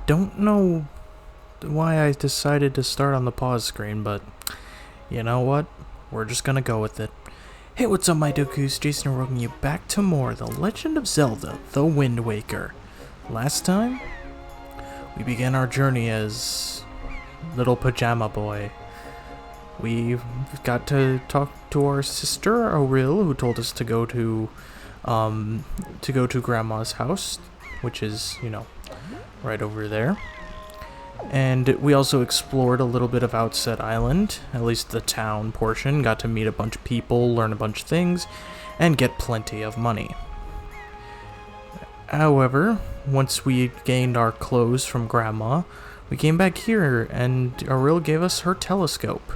don't know why I decided to start on the pause screen, but you know what? We're just gonna go with it. Hey, what's up, my Doku's? Jason, and welcome you back to more The Legend of Zelda, The Wind Waker. Last time, we began our journey as Little Pajama Boy. We got to talk to our sister, Auril, who told us to go to Grandma's house, which is, right over there. And we also explored a little bit of Outset Island, at least the town portion, got to meet a bunch of people, learn a bunch of things, and get plenty of money. However, once we gained our clothes from Grandma, we came back here and Auril gave us her telescope,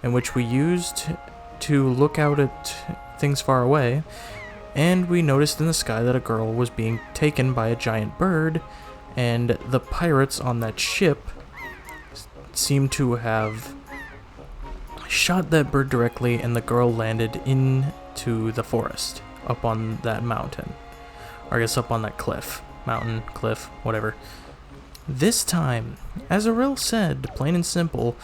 in which we used to look out at things far away, and we noticed in the sky that a girl was being taken by a giant bird, and the pirates on that ship seemed to have shot that bird directly, and the girl landed into the forest up on that mountain. Or I guess up on that cliff. Mountain, cliff, whatever. This time, as Auril said, plain and simple,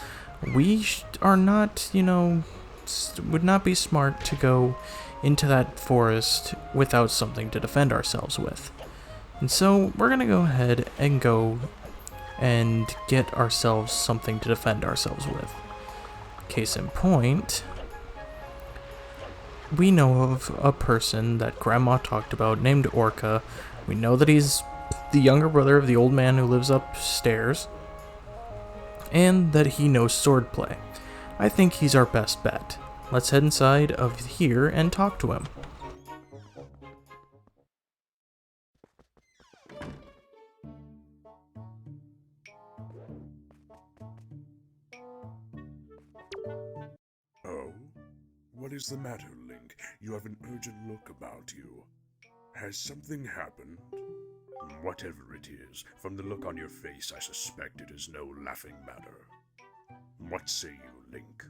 we are not, would not be smart to go into that forest without something to defend ourselves with. And so, we're gonna go ahead and go and get ourselves something to defend ourselves with. Case in point, we know of a person that Grandma talked about named Orca. We know that he's the younger brother of the old man who lives upstairs, and that he knows swordplay. I think he's our best bet. Let's head inside of here and talk to him. Oh? What is the matter, Link? You have an urgent look about you. Has something happened? Whatever it is, from the look on your face, I suspect it is no laughing matter. What say you, Link?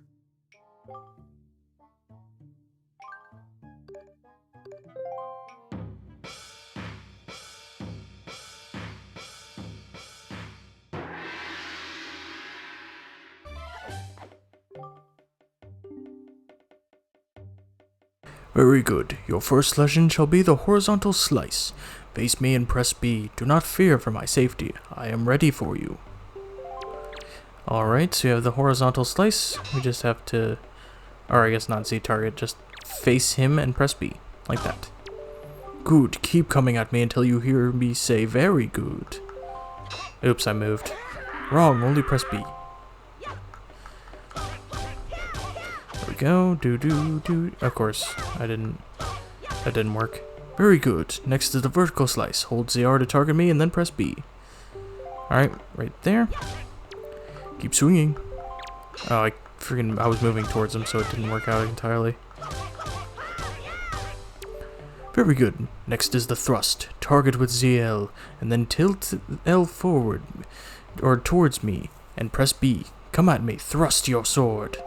Very good. Your first lesson shall be the horizontal slice. Face me and press B. Do not fear for my safety. I am ready for you. Alright, so you have the horizontal slice. We just have to, or I guess not Z target, just face him and press B. Like that. Good. Keep coming at me until you hear me say very good. Oops, I moved. Wrong, only press B. There we go. Do. Of course, that didn't work. Very good. Next is the vertical slice. Hold ZR to target me and then press B. Alright, right there. Keep swinging. Oh, I was moving towards him, so it didn't work out entirely. Very good. Next is the thrust. Target with ZL, and then tilt L forward, or towards me, and press B. Come at me. Thrust your sword.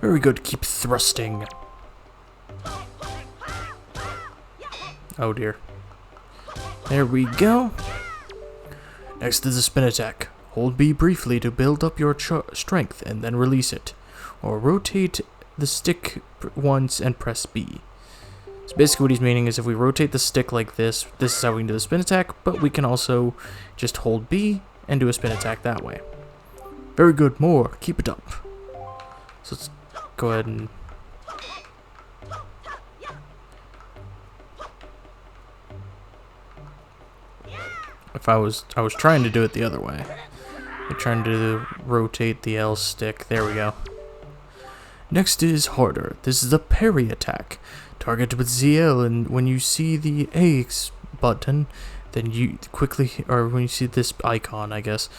Very good. Keep thrusting. Oh dear. There we go. Next is the spin attack. Hold B briefly to build up your strength and then release it. Or rotate the stick once and press B. So basically what he's meaning is if we rotate the stick like this is how we can do the spin attack, but we can also just hold B and do a spin attack that way. Very good, more. Keep it up. So let's go ahead and... I was trying to do it the other way. I'm trying to rotate the L stick. There we go. Next is harder. This is the parry attack. Target with ZL, and when you see the A button, then you quickly, or when you see this icon, I guess,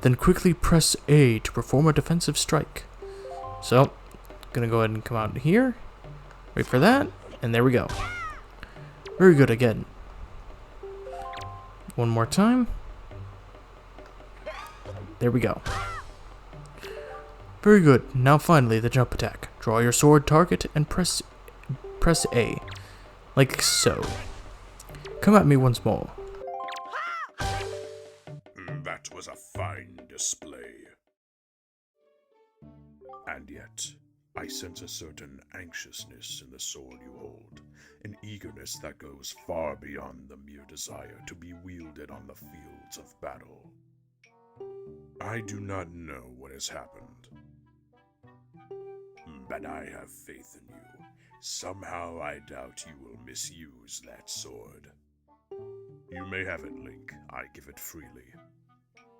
then quickly press A to perform a defensive strike. So, gonna go ahead and come out here. Wait for that, and there we go. Very good again. One more time. There we go. Very good. Now finally the jump attack. Draw your sword target and press A. Like so. Come at me once more. display. And yet, I sense a certain anxiousness in the sword you hold, an eagerness that goes far beyond the mere desire to be wielded on the fields of battle. I do not know what has happened, but I have faith in you. Somehow I doubt you will misuse that sword. You may have it, Link. I give it freely.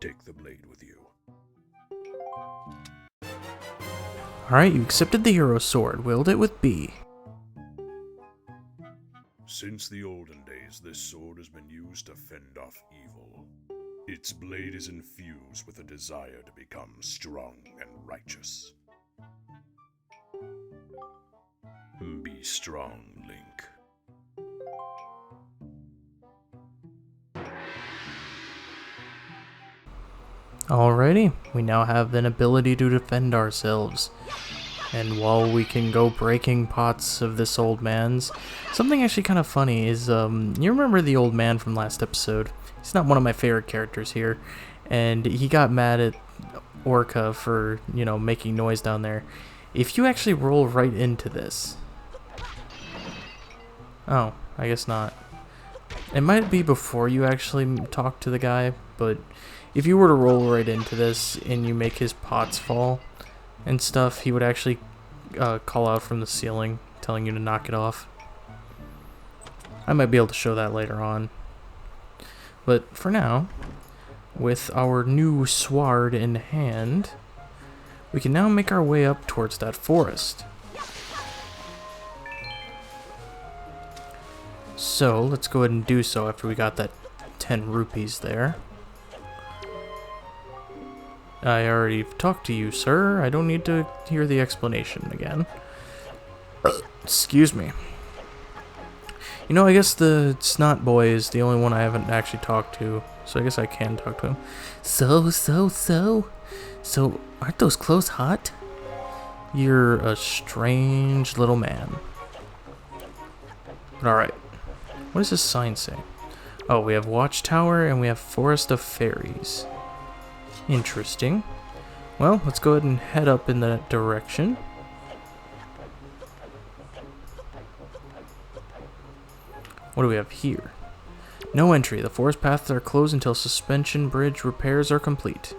Take the blade with you. Alright, you accepted the hero sword. Wield it with B. Since the olden days, this sword has been used to fend off evil. Its blade is infused with a desire to become strong and righteous. Be strong, Link. Alrighty, we now have an ability to defend ourselves. And while we can go breaking pots of this old man's, something actually kind of funny is, you remember the old man from last episode? He's not one of my favorite characters here, and he got mad at Orca for, making noise down there. If you actually roll right into this... Oh, I guess not. It might be before you actually talk to the guy, but if you were to roll right into this and you make his pots fall and stuff, he would actually call out from the ceiling telling you to knock it off. I might be able to show that later on. But for now, with our new sword in hand, we can now make our way up towards that forest. So, let's go ahead and do so after we got that 10 rupees there. I already talked to you, sir. I don't need to hear the explanation again. Excuse me. I guess the snot boy is the only one I haven't actually talked to, so I guess I can talk to him. So, aren't those clothes hot? You're a strange little man. But alright. What does this sign say? Oh, we have Watchtower and we have Forest of Fairies. Interesting. Well, let's go ahead and head up in that direction. What do we have here? No entry. The forest paths are closed until suspension bridge repairs are complete.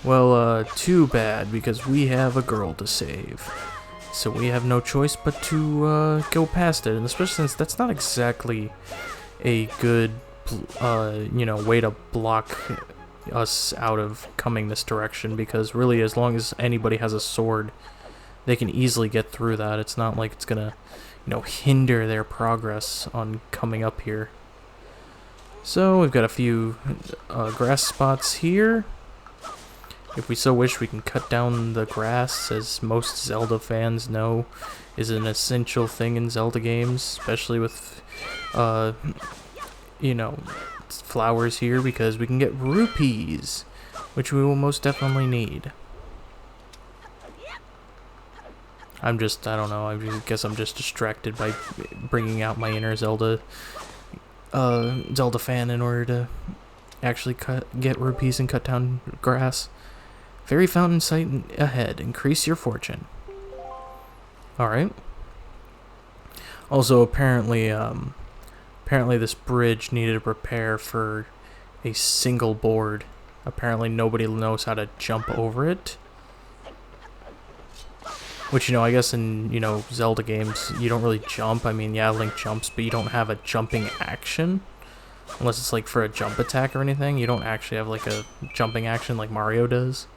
Well, too bad, because we have a girl to save. So we have no choice but to go past it, and especially since that's not exactly a good, way to block us out of coming this direction, because really, as long as anybody has a sword, they can easily get through that. It's not like it's gonna, hinder their progress on coming up here. So we've got a few grass spots here. If we so wish, we can cut down the grass, as most Zelda fans know is an essential thing in Zelda games, especially with, flowers here, because we can get rupees, which we will most definitely need. I don't know, I guess I'm just distracted by bringing out my inner Zelda fan in order to actually get rupees and cut down grass. Fairy fountain sight ahead. Increase your fortune. Alright. Also, apparently this bridge needed repair for a single board. Apparently nobody knows how to jump over it. Which, I guess in, Zelda games, you don't really jump. I mean, yeah, Link jumps, but you don't have a jumping action. Unless it's, like, for a jump attack or anything. You don't actually have, like, a jumping action like Mario does.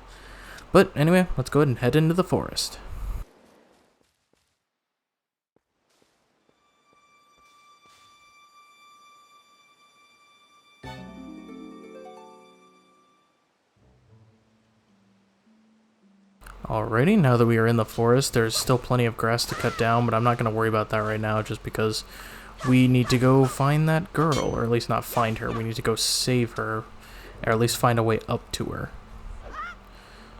But, anyway, let's go ahead and head into the forest. Alrighty, now that we are in the forest, there's still plenty of grass to cut down, but I'm not going to worry about that right now, just because we need to go find that girl, or at least not find her, we need to go save her, or at least find a way up to her.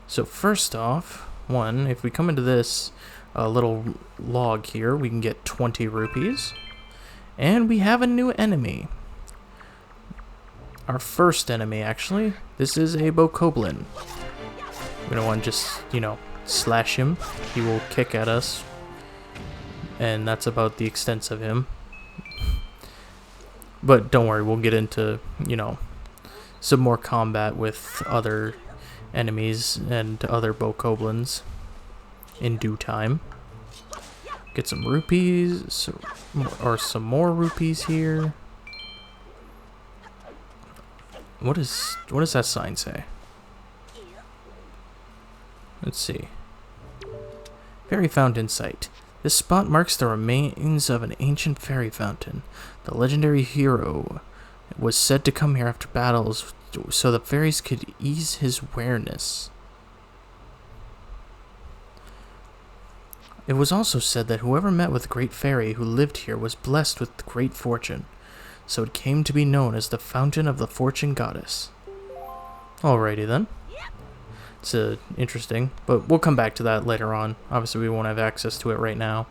So first off, if we come into this little log here, we can get 20 rupees, and we have a new enemy. our first enemy, actually. This is a Bokoblin. We don't want to just, you know, slash him. He will kick at us. And that's about the extent of him. But don't worry, we'll get into, you know, some more combat with other enemies and other Bokoblins in due time. Get some rupees, or some more rupees here. What does that sign say? Let's see. Fairy fountain site. This spot marks the remains of an ancient fairy fountain. The legendary hero was said to come here after battles so the fairies could ease his weariness. It was also said that whoever met with the great fairy who lived here was blessed with great fortune, so it came to be known as the Fountain of the Fortune Goddess. Alrighty then. It's interesting, but we'll come back to that later on. Obviously, we won't have access to it right now.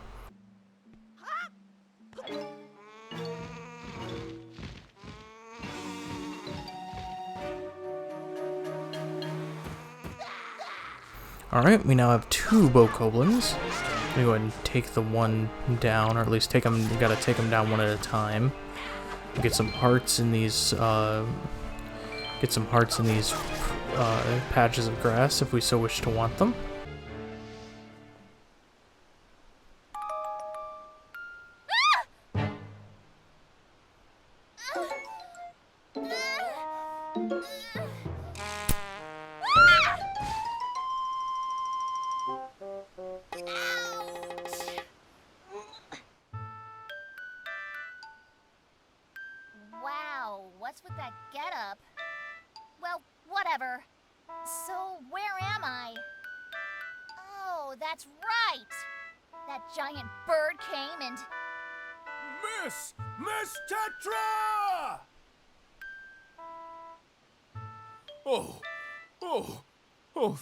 Alright, we now have 2 Bokoblins. Let me go ahead and take the one down, or at least take them. We gotta take them down one at a time. Get some hearts in these. Patches of grass if we so wish to want them. Wow, what's with that getup? Well, whatever. So, where am I? Oh, that's right! That giant bird came and... Miss! Miss Tetra! Oh,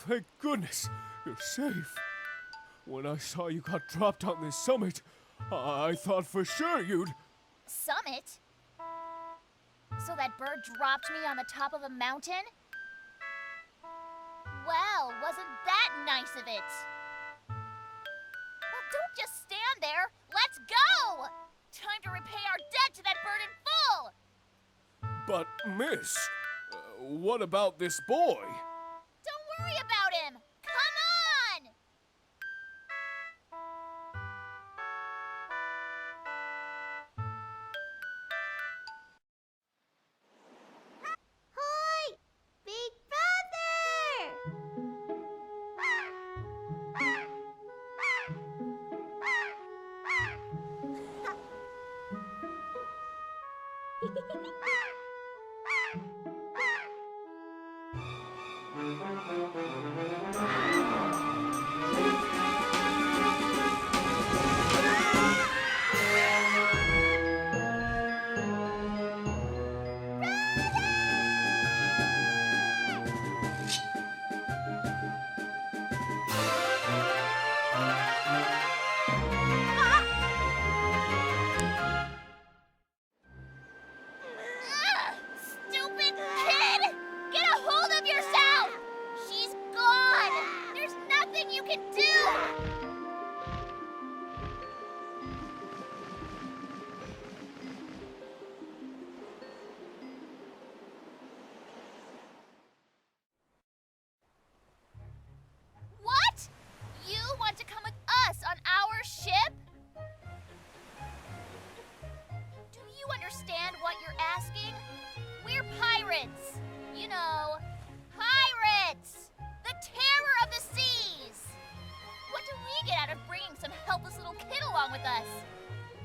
thank goodness. You're safe. When I saw you got dropped on this summit, I thought for sure you'd... Summit? So that bird dropped me on the top of a mountain? Well, wasn't that nice of it? Well, don't just stand there. Let's go! Time to repay our debt to that bird in full! But, miss, what about this boy? Don't worry about him! Come on! Hi! Big Stupid kid! Get a hold of yourself! She's gone! There's nothing you can do! What? You want to come with us on our ship? Do you understand what you're asking? We're pirates. You know, pirates! The terror of the seas! What do we get out of bringing some helpless little kid along with us?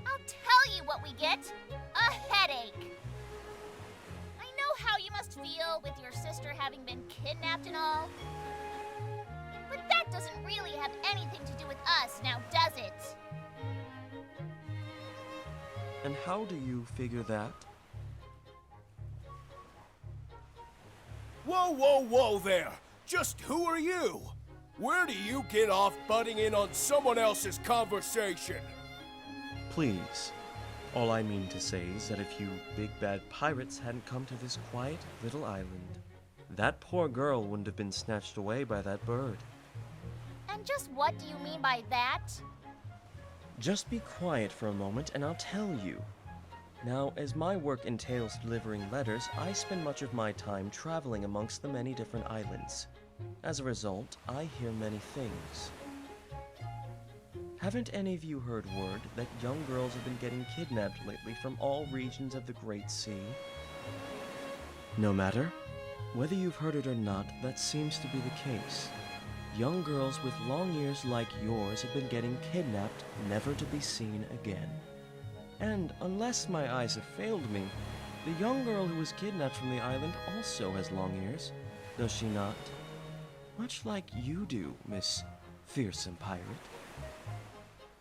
I'll tell you what we get. A headache. I know how you must feel with your sister having been kidnapped and all. But that doesn't really have anything to do with us, now does it? And how do you figure that? Whoa there! Just who are you? Where do you get off butting in on someone else's conversation? Please, All I mean to say is that if you big bad pirates hadn't come to this quiet little island, that poor girl wouldn't have been snatched away by that bird. And just what do you mean by that? Just be quiet for a moment and I'll tell you. Now, as my work entails delivering letters, I spend much of my time traveling amongst the many different islands. As a result, I hear many things. Haven't any of you heard word that young girls have been getting kidnapped lately from all regions of the Great Sea? No matter. Whether you've heard it or not, that seems to be the case. Young girls with long ears like yours have been getting kidnapped, never to be seen again. And unless my eyes have failed me, the young girl who was kidnapped from the island also has long ears, does she not? Much like you do, Miss Fearsome Pirate.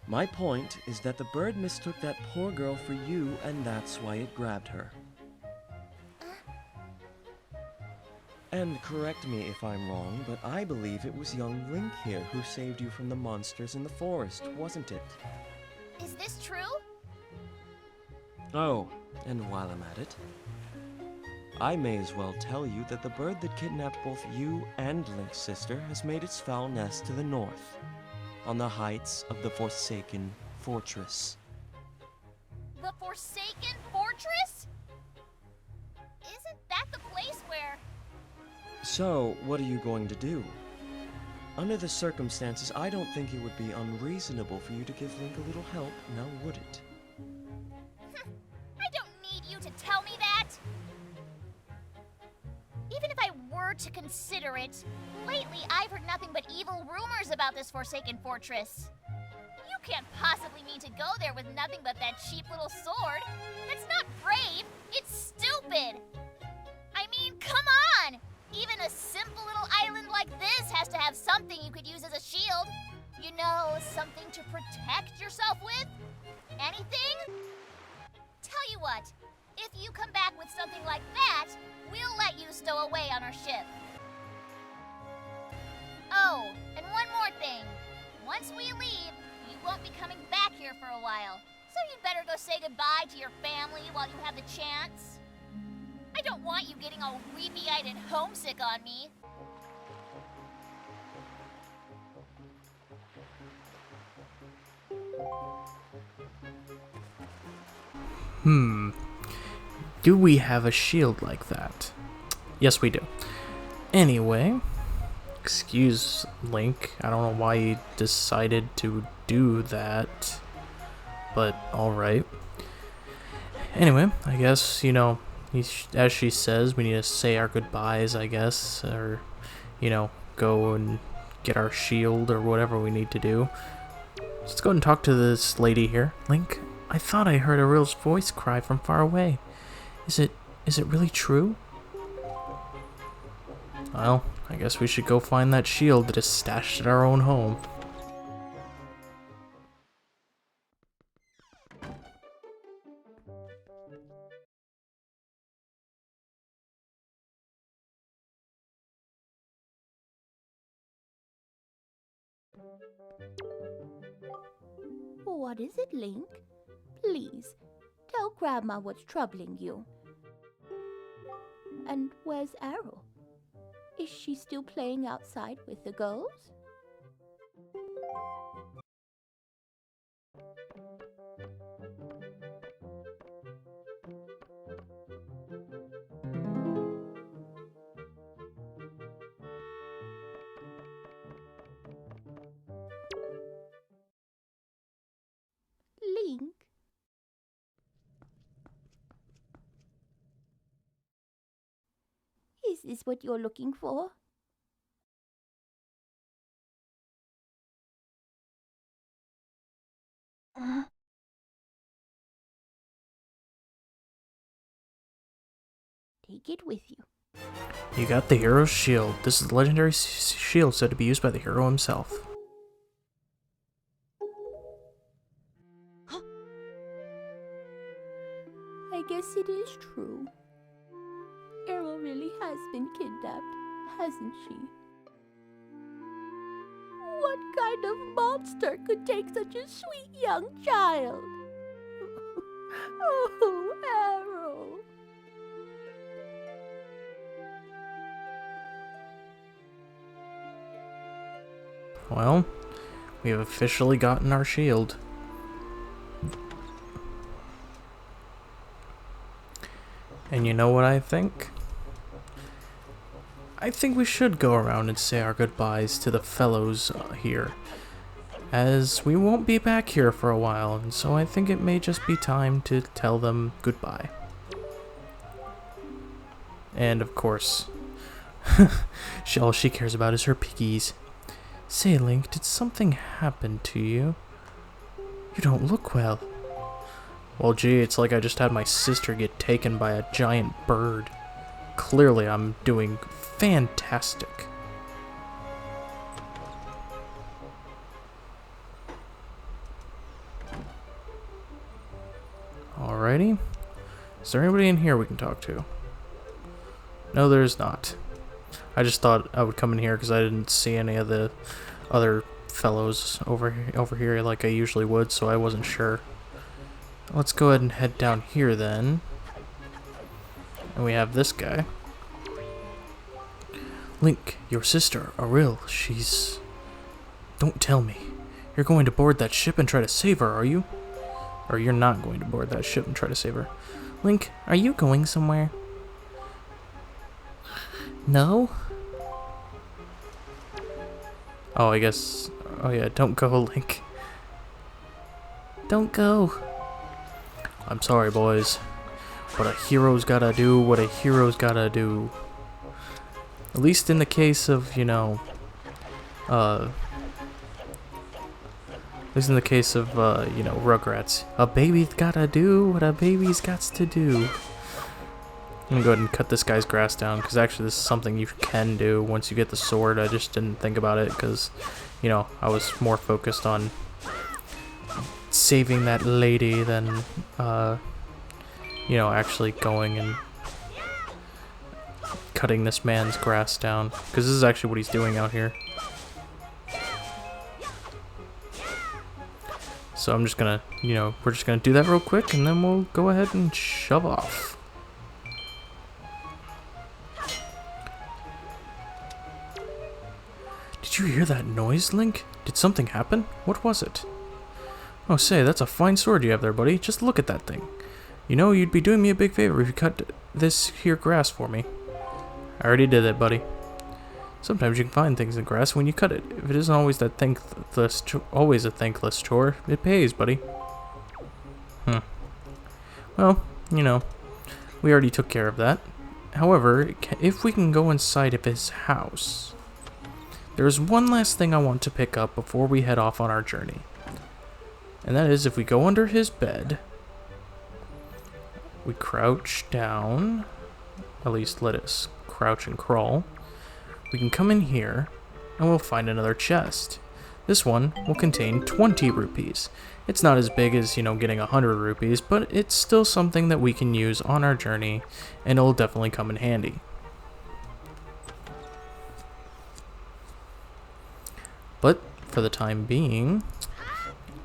My point is that the bird mistook that poor girl for you, and that's why it grabbed her. And correct me if I'm wrong, but I believe it was young Link here who saved you from the monsters in the forest, wasn't it? Is this true? Oh, and while I'm at it, I may as well tell you that the bird that kidnapped both you and Link's sister has made its foul nest to the north, on the heights of the Forsaken Fortress. The Forsaken Fortress? Isn't that the place where... So, what are you going to do? Under the circumstances, I don't think it would be unreasonable for you to give Link a little help, now would it? I don't need you to tell me that! Even if I were to consider it, lately I've heard nothing but evil rumors about this Forsaken Fortress. You can't possibly mean to go there with nothing but that cheap little sword. That's not brave, it's stupid! I mean, come on! Even a simple little island like this has to have something you could use as a shield. You know, something to protect yourself with? Anything? Tell you what, if you come back with something like that, we'll let you stow away on our ship. Oh, and one more thing. Once we leave, you won't be coming back here for a while. So you'd better go say goodbye to your family while you have the chance. I don't want you getting all weepy-eyed and homesick on me. Do we have a shield like that? Yes, we do. Anyway, excuse Link. I don't know why he decided to do that, but alright. Anyway, I guess, as she says, we need to say our goodbyes, I guess, or, go and get our shield or whatever we need to do. Let's go and talk to this lady here. Link, I thought I heard Ariel's voice cry from far away. Is it really true? Well, I guess we should go find that shield that is stashed at our own home. What is it, Link? Please, tell Grandma what's troubling you. And where's Arrow? Is she still playing outside with the girls? Link? Is this what you're looking for? Take it with you. You got the hero's shield. This is the legendary shield said to be used by the hero himself. I guess it is true. Arrow really has been kidnapped, hasn't she? What kind of monster could take such a sweet young child? Oh, Arrow. Well, we have officially gotten our shield. And you know what I think? I think we should go around and say our goodbyes to the fellows here, as we won't be back here for a while, and so I think it may just be time to tell them goodbye. And of course, all she cares about is her piggies. Say, Link, did something happen to you? You don't look well. Well, gee, it's like I just had my sister get taken by a giant bird. Clearly, I'm doing fantastic. Alrighty. Is there anybody in here we can talk to? No, there's not. I just thought I would come in here because I didn't see any of the other fellows over here like I usually would, so I wasn't sure. Let's go ahead and head down here then. And we have this guy. Link, your sister, Ariel, she's... Don't tell me. You're going to board that ship and try to save her, are you? Or you're not going to board that ship and try to save her. Link, are you going somewhere? No? Oh, I guess... Oh yeah, don't go, Link. Don't go. I'm sorry, boys. What a hero's gotta do, what a hero's gotta do. At least in the case of, you know... At least in the case of, you know, Rugrats. A baby's gotta do what a baby's gots to do. I'm gonna go ahead and cut this guy's grass down, because actually this is something you can do once you get the sword. I just didn't think about it, because, you know, I was more focused on saving that lady than, you know, actually going and cutting this man's grass down, because this is actually what he's doing out here. So I'm just gonna, you know, we're just gonna do that real quick, and then we'll go ahead and shove off. Did you hear that noise, Link? Did something happen? What was it? Oh, say, that's a fine sword you have there, buddy. Just look at that thing. You know, you'd be doing me a big favor if you cut this here grass for me. I already did that, buddy. Sometimes you can find things in grass when you cut it. If it isn't always a thankless chore, it pays, buddy. Well, you know, we already took care of that. However, if we can go inside of his house... There's one last thing I want to pick up before we head off on our journey. And that is, if we go under his bed, we crouch down, at least let us crouch and crawl, we can come in here, and we'll find another chest. This one will contain 20 rupees. It's not as big as, you know, getting 100 rupees, but it's still something that we can use on our journey, and it'll definitely come in handy. But for the time being,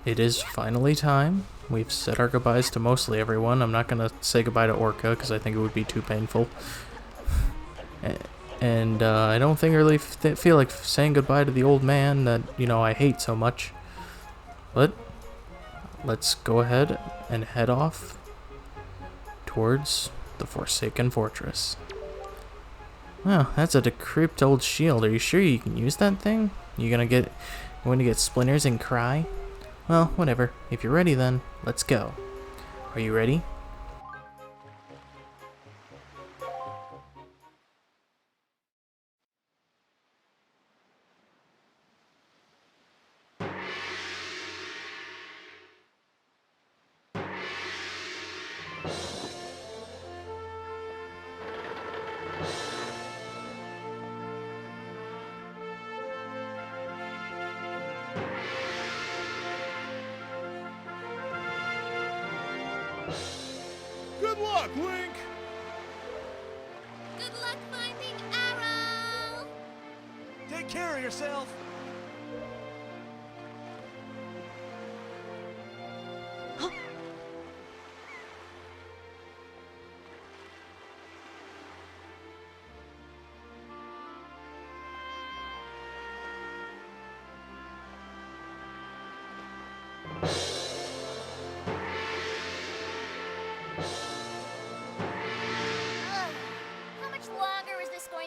it is finally time. We've said our goodbyes to mostly everyone. I'm not going to say goodbye to Orca because I think it would be too painful. And I don't think I really feel like saying goodbye to the old man that, you know, I hate so much. But let's go ahead and head off towards the Forsaken Fortress. Wow, that's a decrepit old shield. Are you sure you can use that thing? You going to get splinters and cry? Well, whatever. If you're ready then, let's go. Are you ready? Good luck, Link! Good luck finding Arrow! Take care of yourself!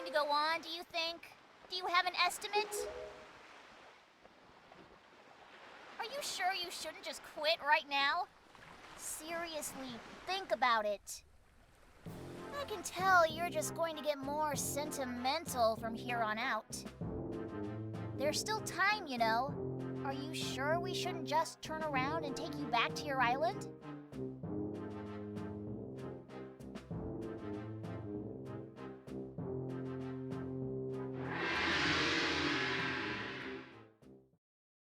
going to go on, do you think? Do you have an estimate? Are you sure you shouldn't just quit right now? Seriously, think about it. I can tell you're just going to get more sentimental from here on out. There's still time, you know. Are you sure we shouldn't just turn around and take you back to your island?